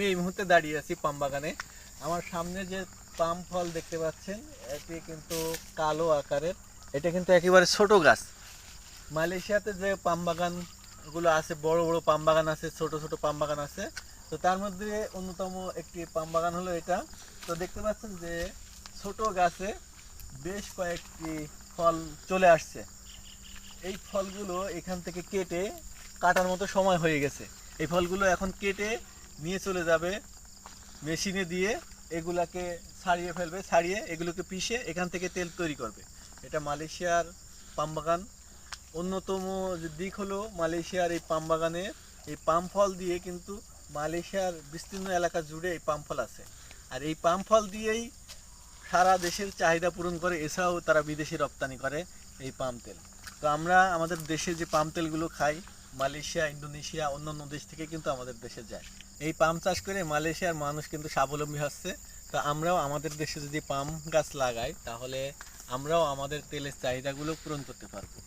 আমি এই মুহূর্তে দাঁড়িয়ে আছি পাম বাগানে। আমার সামনে যে পাম ফল দেখতে পাচ্ছেন, এটি কিন্তু কালো আকারের। এটা কিন্তু একেবারে ছোট গাছ। মালয়েশিয়াতে যে পাম বাগান গুলো আছে, বড় বড় পাম বাগান আছে, ছোট ছোট পাম বাগান আছে। তো তার মধ্যে অন্যতম একটি পাম বাগান হলো এটা। তো দেখতে পাচ্ছেন যে ছোট গাছে বেশ কয়েকটি ফল চলে আসছে। এই ফলগুলো এখান থেকে কেটে কাটার মতো সময় হয়ে গেছে। এই ফলগুলো এখন কেটে নিয়ে চলে যাবে মেশিনে দিয়ে, এগুলাকে ছাড়িয়ে ফেলবে, ছাড়িয়ে এগুলোকে পিষে এখান থেকে তেল তৈরি করবে। এটা মালয়েশিয়ার পাম বাগান। অন্যতম যে দিক হলো মালয়েশিয়ার এই পাম বাগানে এই পাম ফল দিয়ে কিন্তু মালয়েশিয়ার বিস্তীর্ণ এলাকা জুড়ে এই পাম ফল আছে। আর এই পাম ফল দিয়েই সারা দেশের চাহিদা পূরণ করে, এছাড়াও তারা বিদেশে রপ্তানি করে এই পাম তেল। তো আমরা আমাদের দেশে যে পাম তেলগুলো খাই, মালয়েশিয়া, ইন্দোনেশিয়া, অন্যান্য দেশ থেকে কিন্তু আমাদের দেশে যায়। এই পাম চাষ করে মালয়েশিয়ার মানুষ কিন্তু স্বাবলম্বী হচ্ছে। তো আমরাও আমাদের দেশে যদি পাম গাছ লাগাই, তাহলে আমরাও আমাদের তেলের চাহিদাগুলো পূরণ করতে পারবো।